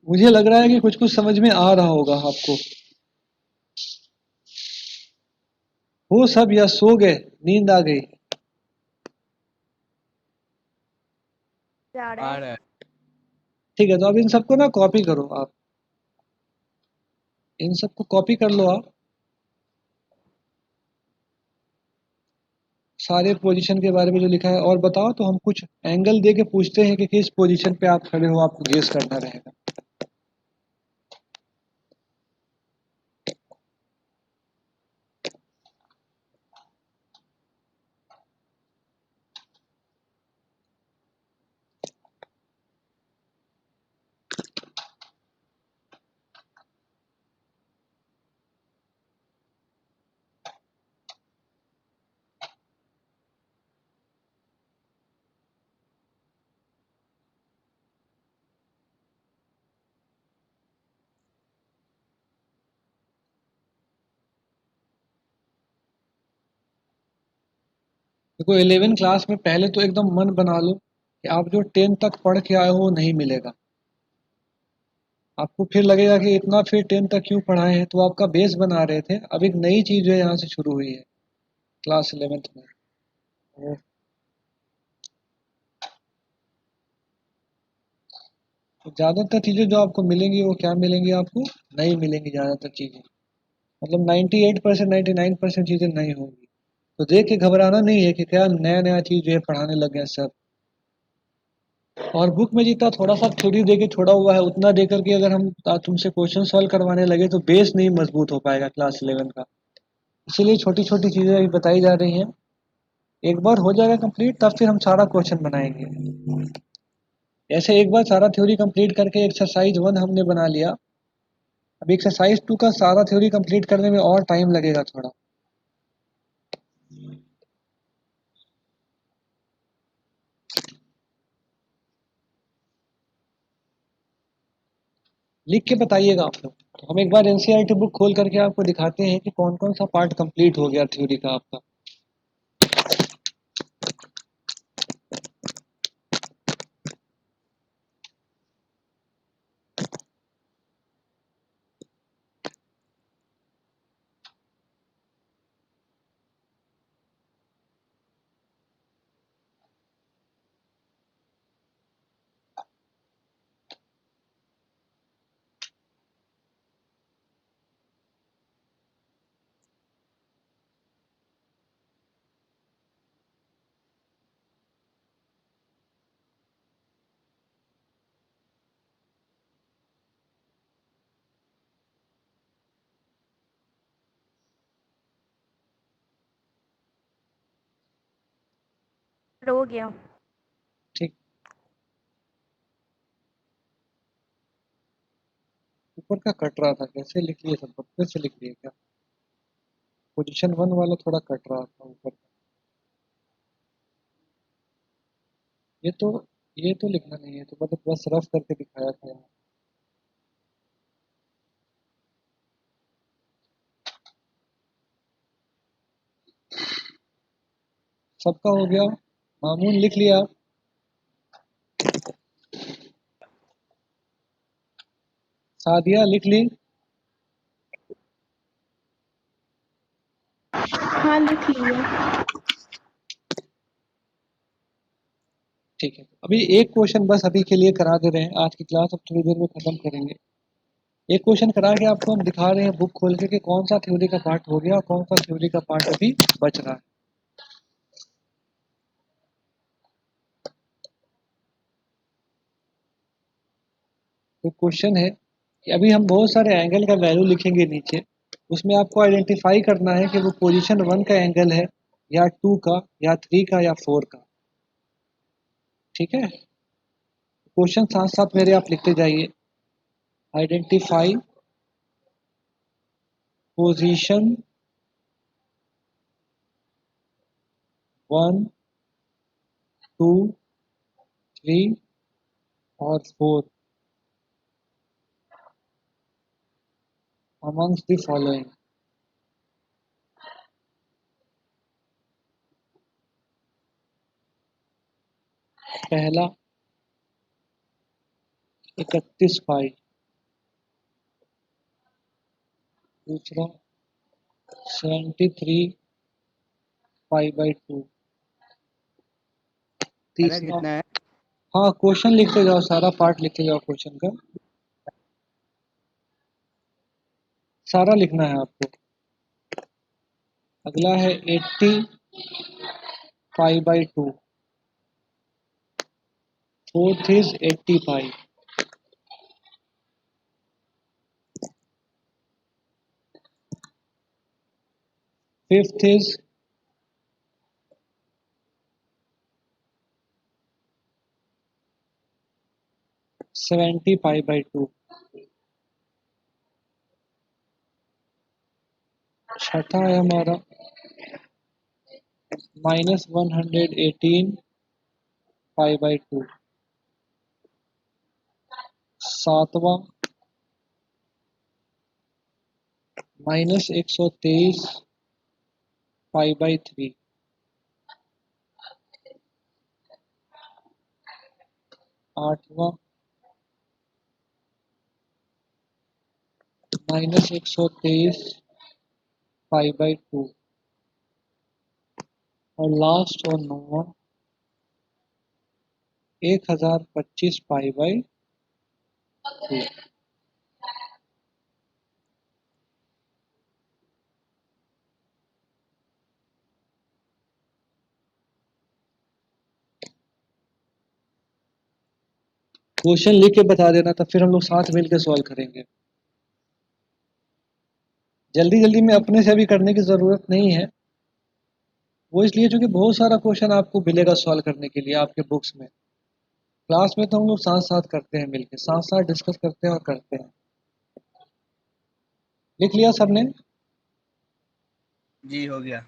मुझे लग रहा है कि कुछ कुछ समझ में आ रहा होगा आपको। हो सब या सो गए, नींद आ गई? जा रहा आ है। रहा है। ठीक है, तो अब इन सबको ना कॉपी करो आप, इन सबको कॉपी कर लो आप, सारे पोजीशन के बारे में जो लिखा है। और बताओ तो हम कुछ एंगल दे के पूछते हैं कि किस पोजीशन पे आप खड़े हो, आपको गेस करना रहेगा। देखो 11 क्लास में पहले तो एकदम मन बना लो कि आप जो 10 तक पढ़ के आए हो वो नहीं मिलेगा। आपको फिर लगेगा कि इतना फिर 10 तक क्यों पढ़ाए हैं, तो आपका बेस बना रहे थे। अब एक नई चीज जो है यहाँ से शुरू हुई है क्लास 11th में। वो तो ज़्यादातर चीज़ें जो आपको मिलेंगी वो क्या मिलेंगी, आपको नहीं मिलेंगी ज़्यादातर चीज़ें। मतलब 98% 99% चीज़ें नहीं होंगी। तो देख के घबराना नहीं है कि क्या नया नया चीज़ जो है पढ़ाने लग गए सब। और बुक में जितना थोड़ा सा थ्योरी दे के छोड़ा हुआ है, उतना दे करके अगर हम तुमसे क्वेश्चन सॉल्व करवाने लगे तो बेस नहीं मजबूत हो पाएगा क्लास 11 का। इसीलिए छोटी छोटी चीज़ें अभी बताई जा रही हैं। एक बार हो जाएगा कंप्लीट तब फिर हम सारा क्वेश्चन बनाएंगे। ऐसे एक बार सारा थ्योरी कंप्लीट करके एक्सरसाइज 1 हमने बना लिया। अब एक्सरसाइज 2 का सारा थ्योरी कंप्लीट करने में और टाइम लगेगा थोड़ा। लिख के बताइएगा आप लोग। तो हम एक बार एनसीईआरटी बुक खोल करके आपको दिखाते हैं कि कौन कौन सा पार्ट कंप्लीट हो गया थ्योरी का आपका। हो गया। ठीक। ऊपर का कट रहा था, कैसे लिख लिए सब, फिर से लिख लिए क्या? पोजीशन 1 वाला थोड़ा कट रहा था ऊपर का। ये तो लिखना नहीं है, तो मतलब बस रफ करके दिखाया था यहाँ। सबका हो गया? मामून लिख लिया आप? सादिया लिख ली? हाँ लिख लिया। ठीक है, अभी एक क्वेश्चन बस अभी के लिए करा दे रहे हैं, आज की क्लास अब थोड़ी देर में खत्म करेंगे। एक क्वेश्चन करा के आपको हम दिखा रहे हैं बुक खोल के कि कौन सा थ्योरी का पार्ट हो गया और कौन सा थ्योरी का पार्ट अभी बच रहा है। तो क्वेश्चन है कि अभी हम बहुत सारे एंगल का वैल्यू लिखेंगे नीचे, उसमें आपको आइडेंटिफाई करना है कि वो पोजीशन 1 का एंगल है या 2 का या 3 का या 4 का। ठीक है, क्वेश्चन साथ साथ मेरे आप लिखते जाइए। आइडेंटिफाई पोजीशन 1, 2, 3 और 4 amongst the following। पहला 31 पाई, दूसरा 73 π/2। है ना, तीसरा, कितना है? हाँ क्वेश्चन लिखते जाओ, सारा पार्ट लिखते जाओ क्वेश्चन का, सारा लिखना है आपको। अगला है 80 π/2। Fourth is 80 pi. Fifth is 70 π/2। छठा है हमारा -118 π/2। सातवां -123 π/3। आठवां -123 π/2। और लास्ट और नौवां 1025 π/2। क्वेश्चन लिख के बता देना, तो फिर हम लोग साथ मिलकर सॉल्व करेंगे। जल्दी जल्दी में अपने से अभी करने की ज़रूरत नहीं है, वो इसलिए क्योंकि बहुत सारा क्वेश्चन आपको मिलेगा सॉल्व करने के लिए आपके बुक्स में। क्लास में तो हम लोग साथ साथ करते हैं, मिलके साथ साथ डिस्कस करते हैं और करते हैं। लिख लिया सबने? जी हो गया।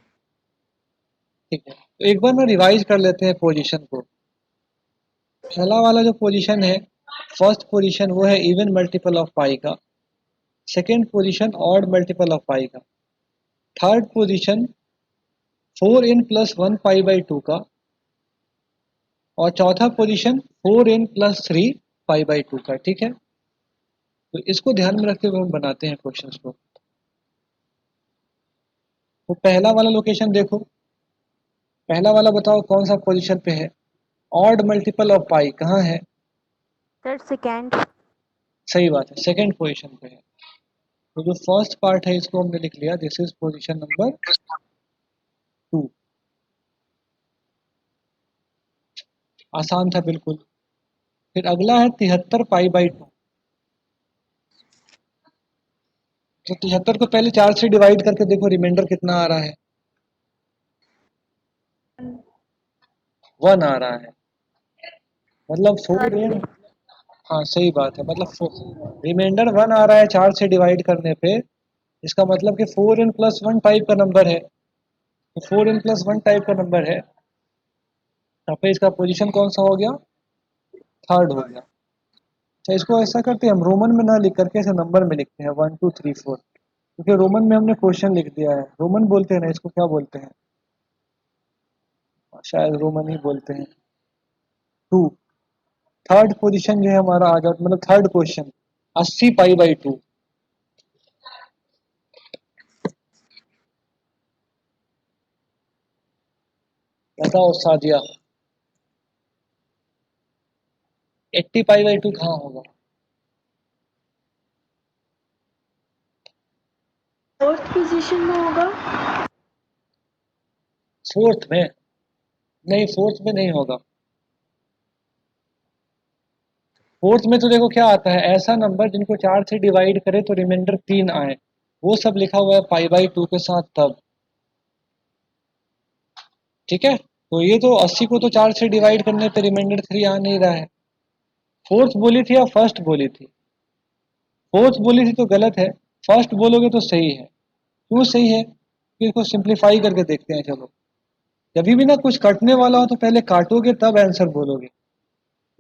ठीक है, तो एक बार ना रिवाइज कर लेते हैं पोजीशन को। पहला वाला जो पोजीशन है, फर्स्ट पोजीशन, वो है इवन मल्टीपल ऑफ पाई का। Second position odd multiple of pi का। थर्ड पोजीशन 4n+1 π/2 का। और चौथा पोजीशन 4n+3 π/2 का। ठीक है, तो इसको ध्यान में रखते हुए हम बनाते हैं क्वेश्चंस को। तो पहला वाला लोकेशन देखो, पहला वाला बताओ कौन सा पोजीशन पे है। ऑड मल्टीपल ऑफ पाई कहाँ है? Sir second. सही बात है, सेकेंड पोजीशन पे है। तो जो फर्स्ट पार्ट है इसको हमने लिख लिया, दिस इज पोजीशन नंबर 2। आसान था बिल्कुल। फिर अगला है 73 π/2। तो 73 को पहले 4 से डिवाइड करके देखो रिमाइंडर कितना आ रहा है। 1 आ रहा है, मतलब 4n। हाँ सही बात है, मतलब रिमाइंडर 1 आ रहा है 4 से डिवाइड करने पे। इसका मतलब कि 4n+1 टाइप का नंबर है। तो 4n+1 टाइप का नंबर है, यहाँ पे इसका पोजीशन कौन सा हो गया? थर्ड हो गया। अच्छा, इसको ऐसा करते हैं हम रोमन में ना लिख करके ऐसे नंबर में लिखते हैं 1 2 3 4, क्योंकि रोमन में हमने क्वेश्चन लिख दिया है। रोमन बोलते हैं ना इसको, क्या बोलते हैं? शायद रोमन ही बोलते हैं। 2। थर्ड पोजीशन जो है हमारा आ जाता, मतलब थर्ड क्वेश्चन 80 π/2। बताओ सादिया, 80 π/2 कहाँ होगा? फोर्थ पोजीशन में होगा। फोर्थ में नहीं, फोर्थ में नहीं होगा। फोर्थ में तो देखो क्या आता है, ऐसा नंबर जिनको 4 से डिवाइड करे तो रिमाइंडर 3 आए, वो सब लिखा हुआ है π/2 के साथ तब। ठीक है, तो ये तो 80 को तो 4 से डिवाइड करने पे रिमाइंडर 3 आ नहीं रहा है। फोर्थ बोली थी या फर्स्ट बोली थी? फोर्थ बोली थी तो गलत है, फर्स्ट बोलोगे तो सही है। क्यों सही है? कि इसको सिंप्लीफाई करके देखते हैं। चलो, जब भी ना कुछ कटने वाला हो तो पहले काटोगे तब आंसर बोलोगे।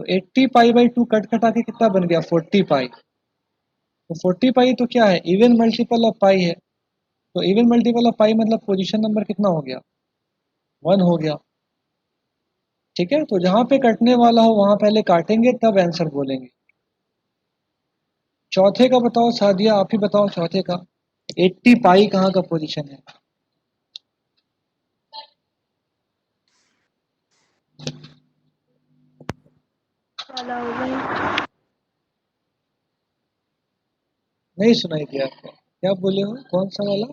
तो 80 π/2 कट कटा के कितना बन गया? 40 पाई। तो 40 पाई तो क्या है? इवन मल्टीपल ऑफ पाई है। तो इवन मल्टीपल ऑफ पाई मतलब पोजीशन नंबर कितना हो गया? 1 हो गया। ठीक है, तो जहां पे कटने वाला हो वहां पहले काटेंगे तब आंसर बोलेंगे। चौथे का बताओ सादिया, आप ही बताओ चौथे का। 80 पाई कहाँ का पोजीशन है? वाला होगा। नहीं सुनाई दिया आपको, क्या बोले हो, कौन सा वाला?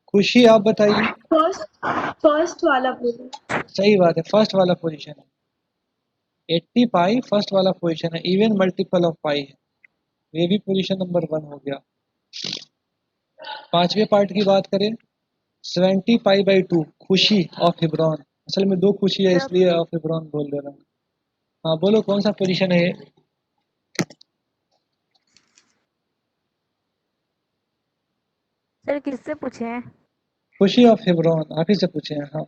खुशी, आप बताइए। फर्स्ट फर्स्ट वाला बोलो। सही बात है, फर्स्ट वाला पोजीशन है। 80 पाई फर्स्ट वाला पोजीशन है, इवन मल्टीपल ऑफ पाई है, ये भी पोजीशन नंबर 1 हो गया। पांचवें पार्ट की बात करें, 70 पाई बाई 2, खुशी ऑफ हिब्रॉन। असल में दो खुशी है, सर इसलिए ऑफ हिब्रॉन बोल दे रहा हूँ। हाँ बोलो, कौन सा पोजीशन है ये? सर किससे पूछे हैं? खुशी ऑफ हिब्रॉन, आप ही से पूछे हैं। हाँ,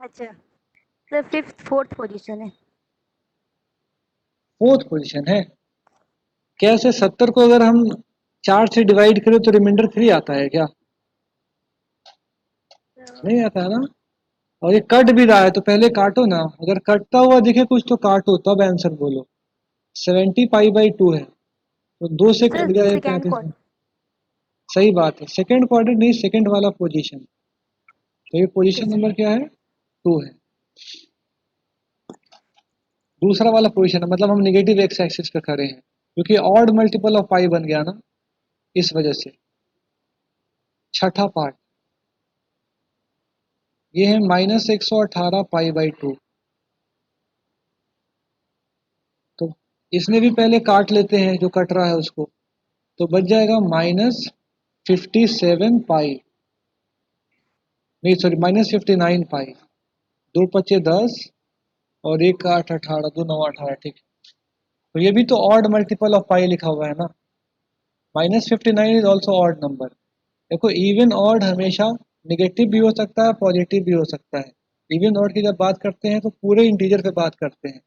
अच्छा सर, फिफ्थ फोर्थ पोजीशन है। फोर्थ पोजीशन है। कैसे? 70 को अगर हम 4 से डिवाइड करें तो रिमाइंडर 3 आता है क्या? नहीं आता है ना। और ये कट भी रहा है तो पहले काटो ना, अगर कटता हुआ दिखे कुछ तो काटो, तब आंसर बोलो। 70 पाई बाई 2 है, तो 2 से कट सर गया, ये सेकेंड 35 क्वार्टर। है। सही बात है, सेकंड क्वाड्रेंट नहीं, सेकंड वाला पोजीशन। तो ये ओके पोजीशन सर। नंबर क्या है? 2 है। दूसरा वाला पोजीशन है, मतलब हम निगेटिव एक्स एक्सिस पे खड़े हैं, क्योंकि ऑड मल्टीपल ऑफ पाई बन गया ना, इस वजह से। छठा पार्ट ये है -118 पाई बाई 2। तो इसमें भी पहले काट लेते हैं जो कट रहा है उसको, तो बच जाएगा -57 पाई, नहीं सॉरी -59 पाई। 2 पचे 10 और 1 8 18, 2 9 18, ठीक है। तो ये भी तो ऑड मल्टीपल ऑफ पाई लिखा हुआ है ना। -59 इज ऑल्सो ऑड नंबर। देखो, इवन ऑड हमेशा निगेटिव भी हो सकता है, पॉजिटिव भी हो सकता है। इवन ऑड की जब बात करते हैं तो पूरे इंटीजर पे बात करते हैं,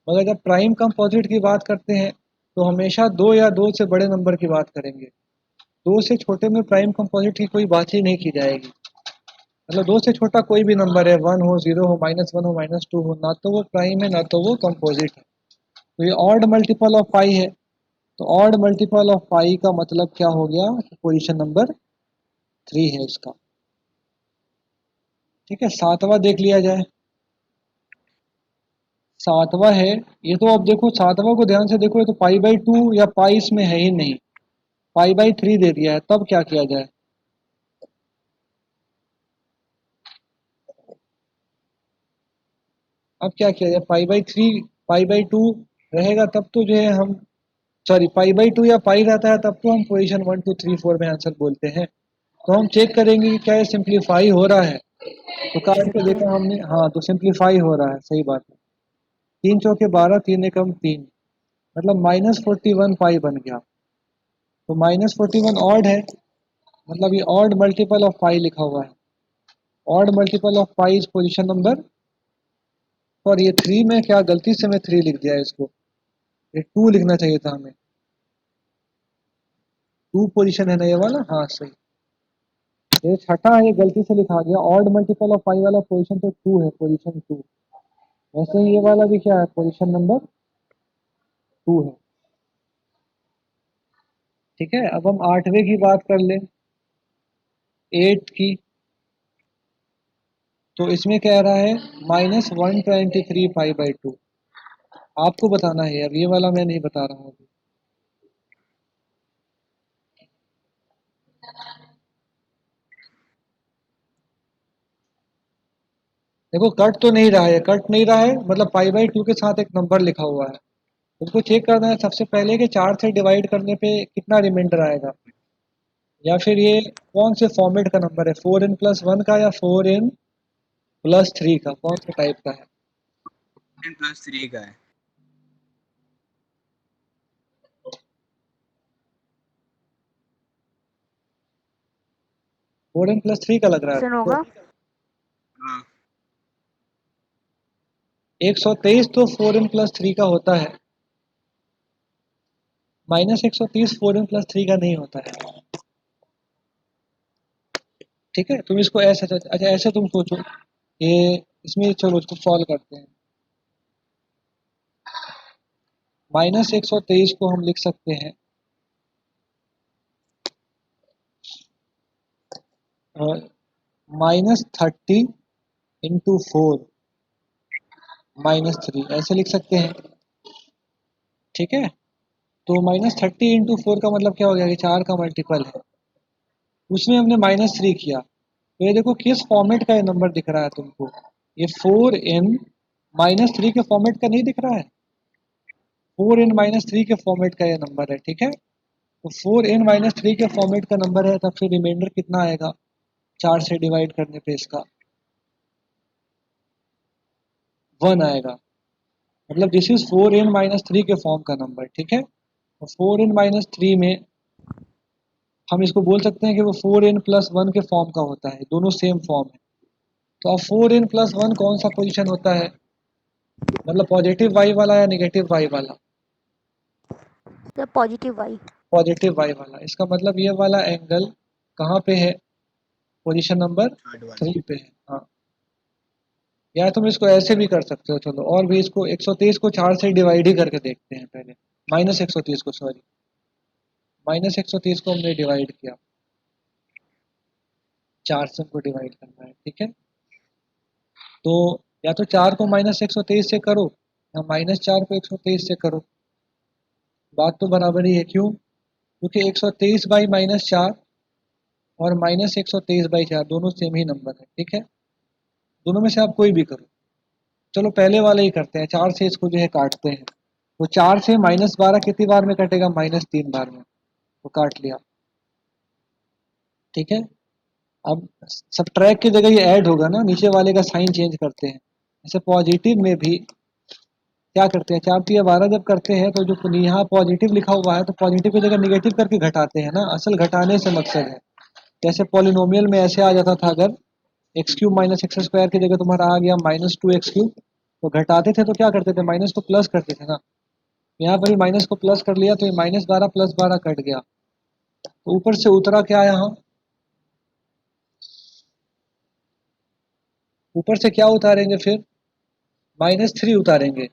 मगर जब प्राइम कंपोजिट की बात करते हैं तो हमेशा 2 या 2 से बड़े नंबर की बात करेंगे। 2 से छोटे में प्राइम कंपोजिट की कोई बात ही नहीं की जाएगी। मतलब 2 से छोटा कोई भी नंबर है, 1 हो, 0 हो, -1 हो, -2 हो, ना तो वो प्राइम है ना तो वो कंपोजिट है। तो ये ऑड मल्टीपल ऑफ पाई है। तो ऑड मल्टीपल ऑफ पाई का मतलब क्या हो गया? पोजीशन नंबर 3 है इसका। ठीक है, सातवां देख लिया जाए। सातवां है, ये तो अब देखो, सातवां को ध्यान से देखो, ये तो पाई बाई 2 या पाई इसमें है ही नहीं, पाई बाई 3 दे दिया है, तब क्या किया जाए? अब क्या किया जाए? पाई बाई 3, पाई बाई 2 रहेगा तब तो जो है हम, सॉरी पाई बाई 2 या पाई रहता है तब तो हम पोजीशन 1 2 3 4 में आंसर बोलते हैं। तो हम चेक करेंगे कि क्या ये सिंप्लीफाई हो रहा है। तो काट के ठीक है। देखा हमने, हाँ तो सिंप्लीफाई हो रहा है, सही बात है। 3 चौके 12, 3 एकम 3, मतलब -41 पाई बन गया। तो -41 ऑड है, मतलब ये ऑड मल्टीपल ऑफ पाई लिखा हुआ है। Odd multiple of pi is position number, और ये 3 में क्या गलती से मैं 3 लिख दिया है इसको, ये 2 लिखना चाहिए था हमें। 2 पोजीशन है ना ये वाला, हाँ सही। ये छठा है, ये गलती से लिखा गया। ऑड मल्टीपल ऑफ पाई वाला पोजीशन तो 2 है, पोजीशन 2। वैसे ही ये वाला भी क्या है, पोजीशन नंबर 2 है। ठीक है, अब हम आठवें की बात कर लें, 8 की। तो इसमें कह रहा है -123 पाई बाई 2। आपको बताना है यार, ये वाला मैं नहीं बता रहा हूँ अभी। देखो कट तो नहीं रहा है, कट नहीं रहा है, मतलब पाई बाई 2 के साथ एक नंबर लिखा हुआ है। उसको चेक करना है सबसे पहले कि 4 से डिवाइड करने पे कितना रिमाइंडर आएगा, या फिर ये कौन से फॉर्मेट का नंबर है, 4n+1 का या 4n+3 का, कौन से टाइप का है? 10+3 का है। 4n+3 का लग रहा है ऑप्शन आपको? होगा। हाँ 123 तो 4n+3 का होता है, -130 4n+3 का नहीं होता है। ठीक है, तुम इसको ऐसे, अच्छा ऐसे तुम सोचो, ये इसमें चलो इसको सॉल्व करते हैं। -123 को हम लिख सकते हैं -30 × 4, -3 ऐसे लिख सकते हैं। ठीक है, तो -30 इंटू 4 का मतलब क्या हो गया कि 4 का मल्टीपल है, उसमें हमने -3 किया, तो ये देखो किस फॉर्मेट का ये नंबर दिख रहा है तुमको, ये 4n-3 के फॉर्मेट का नहीं दिख रहा है, 4n-3 के फॉर्मेट का ये नंबर है। ठीक है, तो 4n-3 के फॉर्मेट का नंबर है, तब फिर रिमाइंडर कितना आएगा 4 से डिवाइड करने पे इसका 1 आएगा, मतलब दिस इज 4n-3 के फॉर्म का नंबर। ठीक है, तो 4n-3 में हम इसको बोल सकते हैं कि वो 4n+1 के फॉर्म का होता है, दोनों सेम फॉर्म है। तो अब 4n+1 कौन सा पोजीशन होता है, मतलब पॉजिटिव वाई वाला या नेगेटिव वाई वाला? Sir positive y. Positive y वाला, इसका मतलब ये वाला एंगल कहाँ पे है, पोजीशन नंबर थर्ड वाला। 3 पे है। हाँ, या तुम इसको ऐसे भी कर सकते हो, चलो और भी, इसको 130 को 4 से डिवाइड ही करके देखते हैं पहले, -130 को, सॉरी, -130 को हमने डिवाइड किया, 4 से हमको डिवाइड करना है। ठीक है, तो या तो 4 को -123 से करो या -4 को 123 से करो, बात तो बराबर ही है। क्यों? क्योंकि 123/-4 और -123/4 दोनों सेम ही नंबर है। ठीक है, दोनों में से आप कोई भी करो, चलो पहले वाले ही करते हैं, 4 से इसको जो है काटते हैं, तो 4 से -12 कितनी बार में कटेगा, -3 बार में, तो काट लिया। ठीक है, अब सब्ट्रैक्ट की जगह ये ऐड होगा ना, नीचे वाले का साइन चेंज करते हैं, जैसे पॉजिटिव में भी क्या करते हैं, 4×12 जब करते हैं तो जो यहाँ पॉजिटिव लिखा हुआ है तो पॉजिटिव की जगह निगेटिव करके घटाते हैं ना, असल घटाने से मकसद है। जैसे पॉलिनोमियल में ऐसे आ जाता था, अगर x³ - x² की जगह तुम्हारा आ गया -2x³ तो घटाते थे तो क्या करते थे, माइनस को प्लस करते थे ना, यहाँ पर भी माइनस को प्लस कर लिया तो ये -12 + 12 कट गया, तो ऊपर से उतरा क्या यहाँ, ऊपर से क्या उतारेंगे फिर, -3 उतारेंगे।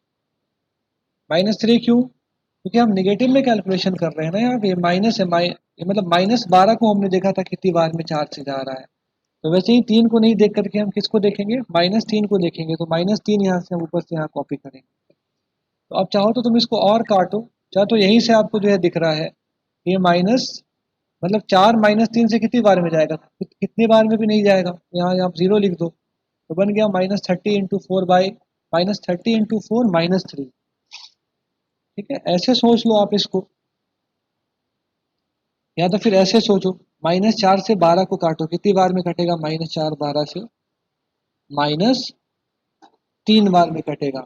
-3 क्यों? क्योंकि हम निगेटिव में कैलकुलेशन कर रहे हैं ना, यहाँ पे माइनस है, ये मतलब -12 को हमने देखा था कितनी बार में 4 से जा रहा है, तो वैसे ही 3 को नहीं देख करके हम किसको देखेंगे, -3 को देखेंगे, तो -3 यहाँ से हम ऊपर से यहाँ कॉपी करेंगे। तो अब चाहो तो तुम इसको और काटो, चाहे तो यहीं से आपको जो है दिख रहा है, ये माइनस मतलब 4 -3 से कितनी बार में जाएगा, कितनी बार में भी नहीं जाएगा, यहाँ आप 0 लिख दो, तो बन गया -30 × 4 -3। ठीक है, ऐसे सोच लो आप इसको, या तो फिर ऐसे सोचो, -4 से 12 को काटो, कितनी बार में कटेगा, -4 12 से -3 बार में कटेगा,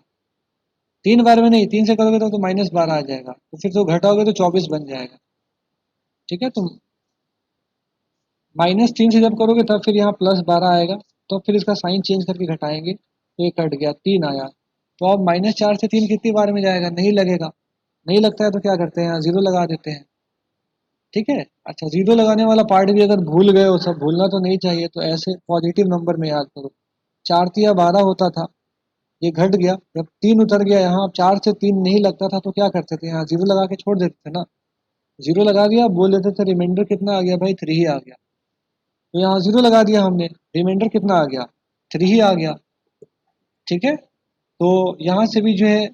3 बार में नहीं, 3 से करोगे तो -12 आ जाएगा, तो फिर तो घटाओगे तो 24 बन जाएगा। ठीक है, तो -3 से जब करोगे तब फिर यहाँ +12 आएगा, तो फिर इसका साइन चेंज करके घटाएंगे, तो ये कट गया, 3 आया, तो अब -4 से 3 कितनी बार में जाएगा, नहीं लगेगा, नहीं लगता है तो क्या करते हैं, यहाँ 0 लगा देते हैं। ठीक है, अच्छा 0 लगाने वाला पार्ट भी अगर भूल गए हो, सब भूलना तो नहीं चाहिए, तो ऐसे पॉजिटिव नंबर में याद करो, 4 तिया 12 होता था, ये घट गया, जब 3 उतर गया यहाँ, अब 4 से 3 नहीं लगता था तो क्या करते थे, यहाँ 0 लगा के छोड़ देते थे ना, 0 लगा दिया, बोल देते थे रिमाइंडर कितना आ गया भाई, 3 ही आ गया, तो यहाँ 0 लगा दिया हमने, रिमाइंडर कितना आ गया, 3 ही आ गया। ठीक है, तो यहाँ से भी जो है